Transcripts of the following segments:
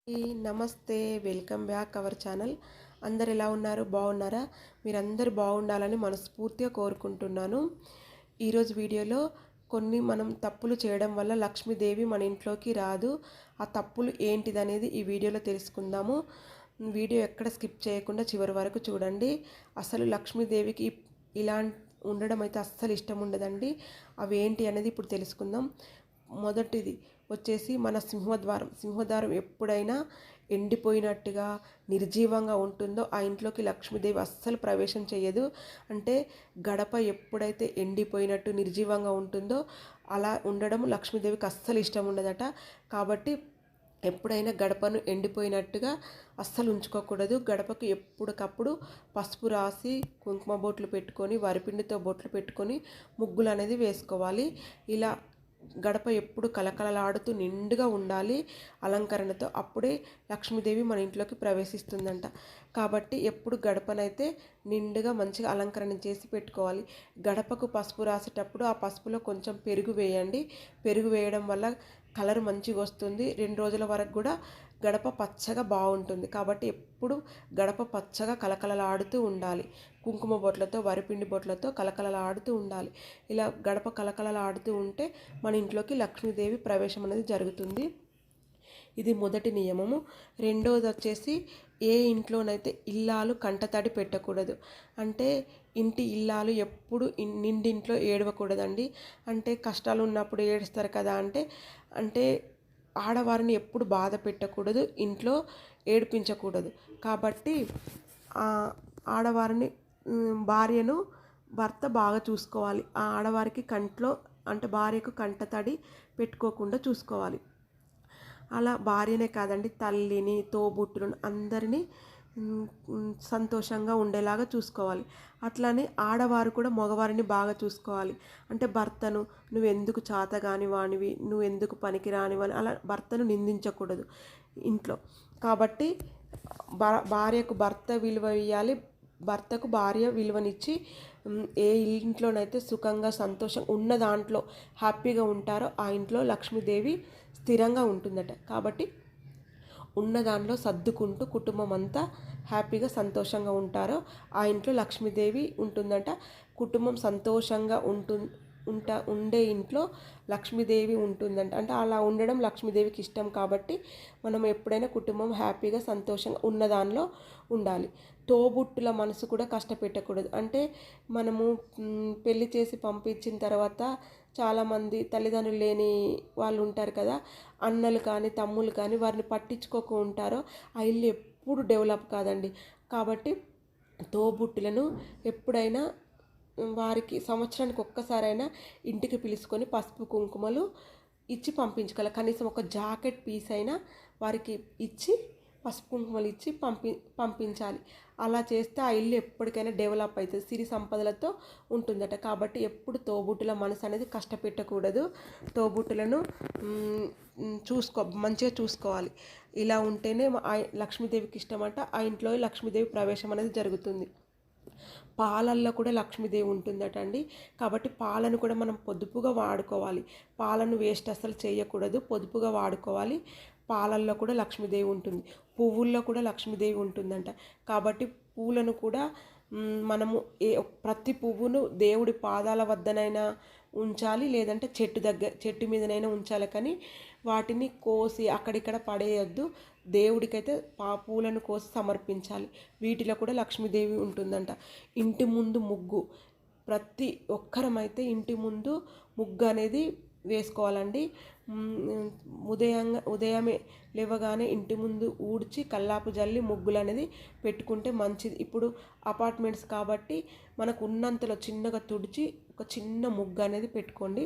నమస్తే, welcome back our channel. అందరు ఎలా ఉన్నారు? బాగున్నారా? మీరందరూ బాగుండాలని మనస్ఫూర్తిగా కోరుకుంటున్నాను. ఈరోజు వీడియోలో మనం తప్పులు చేయడం వల్ల లక్ష్మీదేవి మన ఇంట్లోకి రాదు. ఆ తప్పులు ఏంటిదనేది ఈ వీడియోలో తెలుసుకుందాము. వీడియో ఎక్కడ స్కిప్ చేయకుండా చివరి వరకు చూడండి. అసలు లక్ష్మీదేవికి ఇలా ఉండడం అయితే అస్సలు ఇష్టం ఉండదండి. అవి ఏంటి అనేది ఇప్పుడు తెలుసుకుందాం. మొదటిది వచ్చేసి మన సింహద్వారం ఎప్పుడైనా ఎండిపోయినట్టుగా నిర్జీవంగా ఉంటుందో ఆ ఇంట్లోకి లక్ష్మీదేవి అస్సలు ప్రవేశం చేయదు. అంటే గడప ఎప్పుడైతే ఎండిపోయినట్టు నిర్జీవంగా ఉంటుందో అలా ఉండడం లక్ష్మీదేవికి అస్సలు ఇష్టం ఉండదట. కాబట్టి ఎప్పుడైనా గడపను ఎండిపోయినట్టుగా అస్సలు ఉంచుకోకూడదు. గడపకు ఎప్పటికప్పుడు పసుపు రాసి కుంకుమ బొట్లు పెట్టుకొని వరిపిండితో బొట్లు పెట్టుకొని ముగ్గులు అనేది వేసుకోవాలి. ఇలా గడప ఎప్పుడు కలకలలాడుతూ నిండుగా ఉండాలి అలంకరణతో. అప్పుడే లక్ష్మీదేవి మన ఇంట్లోకి ప్రవేశిస్తుందంట. కాబట్టి ఎప్పుడు గడపనైతే నిండుగా మంచిగా అలంకరణ చేసి పెట్టుకోవాలి. గడపకు పసుపు రాసేటప్పుడు ఆ పసుపులో కొంచెం పెరుగు వేయండి. పెరుగు వేయడం వల్ల కలర్ మంచిగా వస్తుంది. 2 రోజుల వరకు కూడా గడప పచ్చగా బాగుంటుంది. కాబట్టి ఎప్పుడు గడప పచ్చగా కలకలలాడుతూ ఉండాలి. కుంకుమ బొట్లతో వరిపిండి బొట్లతో కలకలలాడుతూ ఉండాలి. ఇలా గడప కలకలలాడుతూ ఉంటే మన ఇంట్లోకి లక్ష్మీదేవి ప్రవేశం అనేది జరుగుతుంది. ఇది మొదటి నియమము. రెండోది వచ్చేసి ఏ ఇంట్లోనైతే ఇల్లాలు కంటతడి పెట్టకూడదు. అంటే ఇంటి ఇల్లాలు ఎప్పుడు నిండింట్లో ఏడవకూడదండి. అంటే కష్టాలు ఉన్నప్పుడు ఏడుస్తారు కదా, అంటే ఆడవారిని ఎప్పుడు బాధ పెట్టకూడదు, ఇంట్లో ఏడిపించకూడదు. కాబట్టి ఆడవారిని భార్యను భర్త బాగా చూసుకోవాలి. ఆ ఆడవారికి కంట్లో అంటే భార్యకు కంటతడి పెట్టుకోకుండా చూసుకోవాలి. అలా భార్యనే కాదండి, తల్లిని తోబుట్టులను అందరినీ సంతోషంగా ఉండేలాగా చూసుకోవాలి. అట్లానే ఆడవారు కూడా మగవారిని బాగా చూసుకోవాలి. అంటే భర్తను నువ్వెందుకు చాతగాని వానివి, నువ్వెందుకు పనికిరానివని అలా భర్తను నిందించకూడదు ఇంట్లో. కాబట్టి భార్యకు భర్త విలువ ఇవ్వాలి, భర్తకు భార్య విలువనిచ్చి ఏ ఇంట్లోనైతే సుఖంగా సంతోషం ఉన్న దాంట్లో హ్యాపీగా ఉంటారో ఆ ఇంట్లో లక్ష్మీదేవి స్థిరంగా ఉంటుందట. కాబట్టి ఉన్న దానిలో సర్దుకుంటూ కుటుంబం అంతా హ్యాపీగా సంతోషంగా ఉంటారో ఆ ఇంట్లో లక్ష్మీదేవి ఉంటుందంట. కుటుంబం సంతోషంగా ఉండే ఇంట్లో లక్ష్మీదేవి ఉంటుందంట. అంటే అలా ఉండడం లక్ష్మీదేవికి ఇష్టం. కాబట్టి మనం ఎప్పుడైనా కుటుంబం హ్యాపీగా సంతోషంగా ఉన్న దానిలో ఉండాలి. తోబుట్టుల మనసు కూడా కష్టపెట్టకూడదు. అంటే మనము పెళ్లి చేసి పంపించిన తర్వాత చాలామంది తల్లిదండ్రులు లేని వాళ్ళు ఉంటారు కదా, అన్నలు కానీ తమ్ముళ్ళు కానీ, వారిని పట్టించుకోకు ఉంటారో ఆ ఇల్లు ఎప్పుడు డెవలప్ కాదండి. కాబట్టి తోబుట్టులను ఎప్పుడైనా వారికి సంవత్సరానికి ఒక్కసారైనా ఇంటికి పిలుచుకొని పసుపు కుంకుమలు ఇచ్చి పంపించుకోవాలి. కనీసం ఒక జాకెట్ పీస్ అయినా వారికి ఇచ్చి పసుపు కుంకుమలు ఇచ్చి పంపించాలి. అలా చేస్తే ఆ ఇల్లు ఎప్పటికైనా డెవలప్ అవుతుంది, సిరి సంపదలతో ఉంటుందట. కాబట్టి ఎప్పుడు తోబుట్టుల మనసు అనేది కష్టపెట్టకూడదు. తోబుట్టులను మంచిగా చూసుకోవాలి. ఇలా ఉంటేనే లక్ష్మీదేవికి ఇష్టమట. ఆ ఇంట్లో లక్ష్మీదేవి ప్రవేశం అనేది జరుగుతుంది. పాలల్లో కూడా లక్ష్మీదేవి ఉంటుందట అండి. కాబట్టి పాలను కూడా మనం పొదుపుగా వాడుకోవాలి. పాలను వేస్ట్ అసలు చేయకూడదు, పొదుపుగా వాడుకోవాలి. పాలల్లో కూడా లక్ష్మీదేవి ఉంటుంది. పువ్వుల్లో కూడా లక్ష్మీదేవి ఉంటుందంట. కాబట్టి పూలను కూడా మనము ప్రతి పువ్వును దేవుడి పాదాల వద్దనైనా ఉంచాలి, లేదంటే చెట్టు మీదనైనా ఉంచాలి. కానీ వాటిని కోసి అక్కడిక్కడ పడేయొద్దు. దేవుడికైతే పూలను కోసి సమర్పించాలి. వీటిలో కూడా లక్ష్మీదేవి ఉంటుందంట. ఇంటి ముందు ముగ్గు, ప్రతి ఒక్కరమైతే ఇంటి ముందు ముగ్గు అనేది వేసుకోవాలండి. ఉదయమే లేవగానే ఇంటి ముందు ఊడ్చి కల్లాపు జల్లి ముగ్గులు అనేది పెట్టుకుంటే మంచిది. ఇప్పుడు అపార్ట్మెంట్స్ కాబట్టి మనకు ఉన్నంతలో చిన్నగా తుడిచి ఒక చిన్న ముగ్గు అనేది పెట్టుకోండి.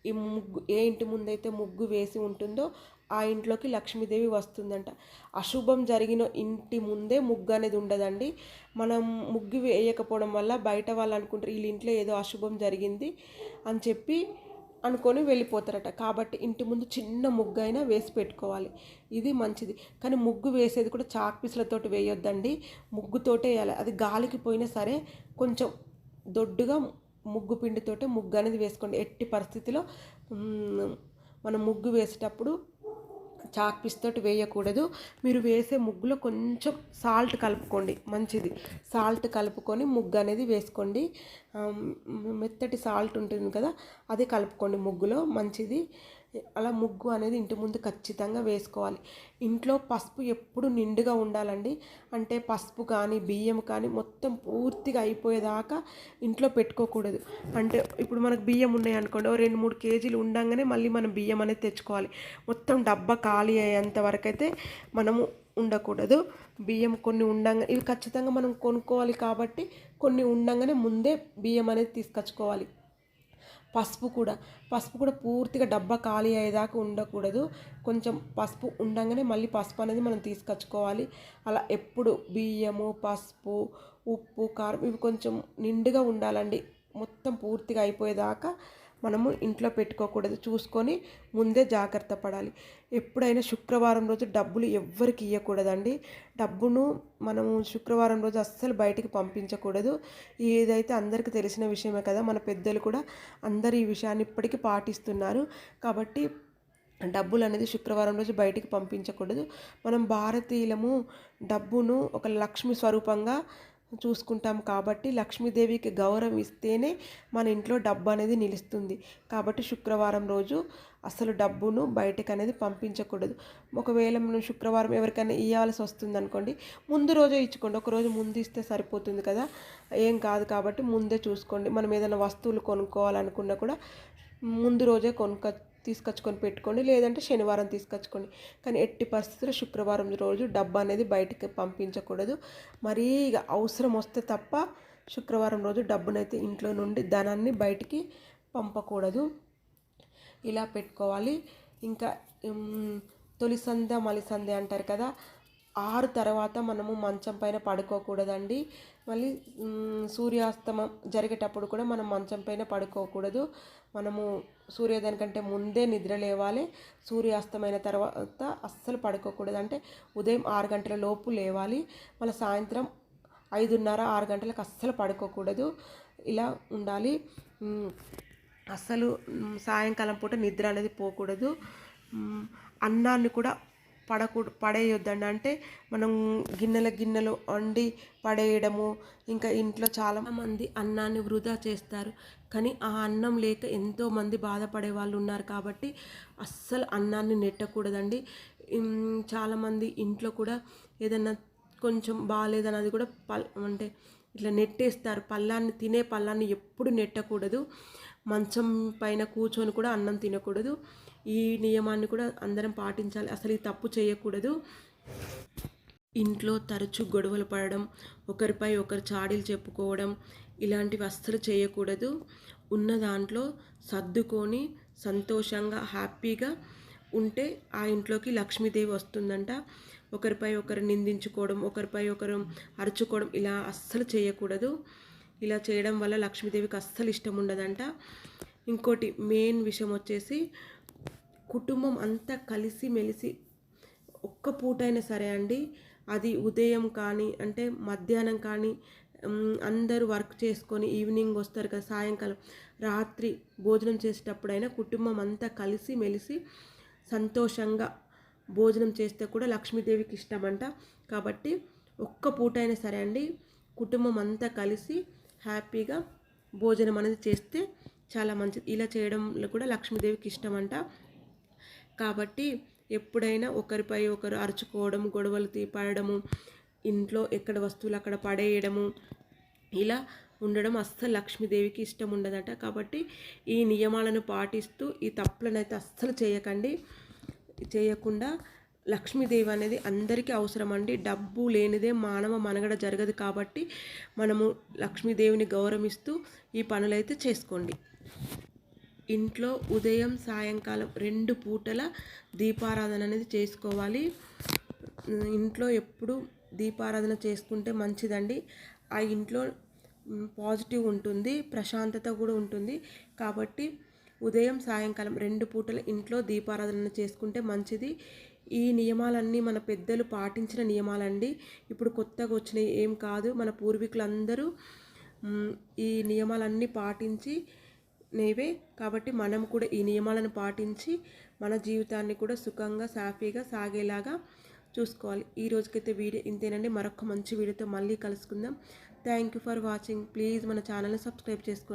ఈ ముగ్గు ఏ ఇంటి ముందైతే ముగ్గు వేసి ఉంటుందో ఆ ఇంట్లోకి లక్ష్మీదేవి వస్తుందంట. అశుభం జరిగిన ఇంటి ముందే ముగ్గు అనేది ఉండదండి. మనం ముగ్గు వేయకపోవడం వల్ల బయట వాళ్ళు అనుకుంటారు వీళ్ళ ఇంట్లో ఏదో అశుభం జరిగింది అని చెప్పి అనుకొని వెళ్ళిపోతారట. కాబట్టి ఇంటి ముందు చిన్న ముగ్గు అయినా వేసి పెట్టుకోవాలి, ఇది మంచిది. కానీ ముగ్గు వేసేది కూడా చాక్ పీసులతోటి వేయొద్దండి, ముగ్గుతోటే వేయాలి. అది గాలికి పోయినా సరే కొంచెం దొడ్డుగా ముగ్గు పిండితోటే ముగ్గు అనేది వేసుకోండి. ఎట్టి పరిస్థితిలో మనం ముగ్గు వేసేటప్పుడు చాక్ పీస్ తోటి వేయకూడదు. మీరు వేసే ముగ్గులో కొంచెం సాల్ట్ కలుపుకోండి, మంచిది. సాల్ట్ కలుపుకొని ముగ్గు అనేది వేసుకోండి. మెత్తటి సాల్ట్ ఉంటుంది కదా, అది కలుపుకోండి ముగ్గులో, మంచిది. అలా ముగ్గు అనేది ఇంటి ముందు ఖచ్చితంగా వేసుకోవాలి. ఇంట్లో పసుపు ఎప్పుడు నిండుగా ఉండాలండి. అంటే పసుపు కానీ బియ్యం కానీ మొత్తం పూర్తిగా అయిపోయేదాకా ఇంట్లో పెట్టుకోకూడదు. అంటే ఇప్పుడు మనకు బియ్యం ఉన్నాయి అనుకోండి, 2-3 కేజీలు ఉండంగానే మళ్ళీ మనం బియ్యం అనేది తెచ్చుకోవాలి. మొత్తం డబ్బా ఖాళీ అయ్యేంత వరకు అయితే మనము ఉండకూడదు. బియ్యం కొన్ని ఉండంగా, ఇవి ఖచ్చితంగా మనం కొనుక్కోవాలి కాబట్టి కొన్ని ఉండంగానే ముందే బియ్యం అనేది తీసుకొచ్చుకోవాలి. పసుపు కూడా పూర్తిగా డబ్బా ఖాళీ అయ్యేదాకా ఉండకూడదు. కొంచెం పసుపు ఉండంగానే మళ్ళీ పసుపు అనేది మనం తీసుకొచ్చుకోవాలి. అలా ఎప్పుడు బియ్యము, పసుపు, ఉప్పు, కారం ఇవి కొంచెం నిండుగా ఉండాలండి. మొత్తం పూర్తిగా అయిపోయేదాకా మనము ఇంట్లో పెట్టుకోకూడదు. చూసుకొని ముందే జాగ్రత్త పడాలి. ఎప్పుడైనా శుక్రవారం రోజు డబ్బులు ఎవ్వరికి ఇవ్వకూడదండి. డబ్బును మనము శుక్రవారం రోజు అస్సలు బయటికి పంపించకూడదు. ఏదైతే అందరికీ తెలిసిన విషయమే కదా, మన పెద్దలు కూడా అందరు ఈ విషయాన్ని ఇప్పటికీ పాటిస్తున్నారు. కాబట్టి డబ్బులు అనేది శుక్రవారం రోజు బయటికి పంపించకూడదు. మనం భారతీయులము డబ్బును ఒక లక్ష్మి స్వరూపంగా చూసుకుంటాం కాబట్టి లక్ష్మీదేవికి గౌరవం ఇస్తేనే మన ఇంట్లో డబ్బు అనేది నిలుస్తుంది. కాబట్టి శుక్రవారం రోజు అసలు డబ్బును బయటకు అనేది పంపించకూడదు. ఒకవేళ మనం శుక్రవారం ఎవరికైనా ఇవ్వాల్సి వస్తుంది అనుకోండి, ముందు రోజే ఇచ్చుకోండి. ఒకరోజు ముందు ఇస్తే సరిపోతుంది కదా, ఏం కాదు. కాబట్టి ముందే చూసుకోండి. మనం ఏదైనా వస్తువులు కొనుక్కోవాలనుకున్నా కూడా ముందు రోజే తీసుకొచ్చుకొని పెట్టుకోండి, లేదంటే శనివారం తీసుకొచ్చుకోండి. కానీ ఎట్టి పరిస్థితుల్లో శుక్రవారం రోజు డబ్బు అనేది బయటికి పంపించకూడదు. మరీ ఇక అవసరం వస్తే తప్ప శుక్రవారం రోజు డబ్బునైతే ఇంట్లో నుండి ధనాన్ని బయటికి పంపకూడదు. ఇలా పెట్టుకోవాలి. ఇంకా తొలి సంధ్య మలి సంధ్య అంటారు కదా, 6 తర్వాత మనము మంచం పైన పడుకోకూడదండి. మళ్ళీ సూర్యాస్తమం జరిగేటప్పుడు కూడా మనం మంచం పైన పడుకోకూడదు. మనము సూర్యోదయం కంటే ముందే నిద్ర లేవాలి. సూర్యాస్తమైన తర్వాత అస్సలు పడుకోకూడదు. అంటే ఉదయం 6 గంటల లోపు లేవాలి. మళ్ళీ సాయంత్రం 5:30-6 గంటలకు అస్సలు పడుకోకూడదు. ఇలా ఉండాలి. అస్సలు సాయంకాలం పూట నిద్ర అనేది పోకూడదు. అన్నాన్ని కూడా పడేయొద్దండి. అంటే మనం గిన్నెలు వండి పడేయడము. ఇంకా ఇంట్లో చాలామంది అన్నాన్ని వృధా చేస్తారు. కానీ ఆ అన్నం లేక ఎంతోమంది బాధపడే వాళ్ళు ఉన్నారు. కాబట్టి అస్సలు అన్నాన్ని నెట్టకూడదండి. చాలామంది ఇంట్లో కూడా ఏదన్నా కొంచెం బాగాలేదన్నది కూడా అంటే ఇట్లా నెట్టేస్తారు. తినే పళ్ళాన్ని ఎప్పుడు నెట్టకూడదు. మంచం పైన కూర్చొని కూడా అన్నం తినకూడదు. ఈ నియమాన్ని కూడా అందరం పాటించాలి. అసలు ఈ తప్పు చేయకూడదు. ఇంట్లో తరచూ గొడవలు పడడం, ఒకరిపై ఒకరు చాడీలు చెప్పుకోవడం, ఇలాంటివి అస్సలు చేయకూడదు. ఉన్న దాంట్లో సర్దుకొని సంతోషంగా హ్యాపీగా ఉంటే ఆ ఇంట్లోకి లక్ష్మీదేవి వస్తుందంట. ఒకరిపై ఒకరు నిందించుకోవడం, ఒకరిపై ఒకరు అరుచుకోవడం ఇలా అస్సలు చేయకూడదు. ఇలా చేయడం వల్ల లక్ష్మీదేవికి అస్సలు ఇష్టం ఉండదంట. ఇంకోటి మెయిన్ విషయం వచ్చేసి, కుటుంబం అంతా కలిసి మెలిసి ఒక్క పూటైనా సరే అండి, అది ఉదయం కానీ అంటే మధ్యాహ్నం కానీ అందరూ వర్క్ చేసుకొని ఈవినింగ్ వస్తారు కదా, సాయంకాలం రాత్రి భోజనం చేసేటప్పుడైనా కుటుంబం అంతా కలిసి మెలిసి సంతోషంగా భోజనం చేస్తే కూడా లక్ష్మీదేవికి ఇష్టమంట. కాబట్టి ఒక్క పూటైనా సరే అండి కుటుంబం అంతా కలిసి హ్యాపీగా భోజనం అనేది చేస్తే చాలా మంచిది. ఇలా చేయడంలో కూడా లక్ష్మీదేవికి ఇష్టమంట. కాబట్టి ఎప్పుడైనా ఒకరిపై ఒకరు అరుచుకోవడం, గొడవలు పడడము, ఇంట్లో ఎక్కడ వస్తువులు అక్కడ పడేయడము, ఇలా ఉండడం అస్సలు లక్ష్మీదేవికి ఇష్టం ఉండదట. కాబట్టి ఈ నియమాలను పాటిస్తూ ఈ తప్పులను అయితే అస్సలు చేయకుండా లక్ష్మీదేవి అనేది అందరికీ అవసరం అండి. డబ్బు లేనిదే మానవ మనుగడ జరగదు. కాబట్టి మనము లక్ష్మీదేవిని గౌరవిస్తూ ఈ పనులైతే చేసుకోండి. ఇంట్లో ఉదయం సాయంకాలం 2 పూటల దీపారాధన అనేది చేసుకోవాలి. ఇంట్లో ఎప్పుడు దీపారాధన చేసుకుంటే మంచిదండి. ఆ ఇంట్లో పాజిటివ్ ఉంటుంది, ప్రశాంతత కూడా ఉంటుంది. కాబట్టి ఉదయం సాయంకాలం 2 పూటల ఇంట్లో దీపారాధన చేసుకుంటే మంచిది. ఈ నియమాలన్నీ మన పెద్దలు పాటించిన నియమాలండి. ఇప్పుడు కొత్తగా వచ్చినవి ఏం కాదు. మన పూర్వీకులందరూ ఈ నియమాలన్నీ పాటించి నేవే కాబట్టి మనం కూడా ఈ నియమాలను పాటించి మన జీవితాన్ని కూడా సుఖంగా సాఫీగా సాగేలాగా చూసుకోవాలి. ఈ రోజుకైతే వీడియో ఇంతేనండి. మరొక మంచి వీడియోతో మళ్ళీ కలుసుకుందాం. Thank you for watching. Please మన ఛానల్ని సబ్స్క్రైబ్ చేసుకోండి.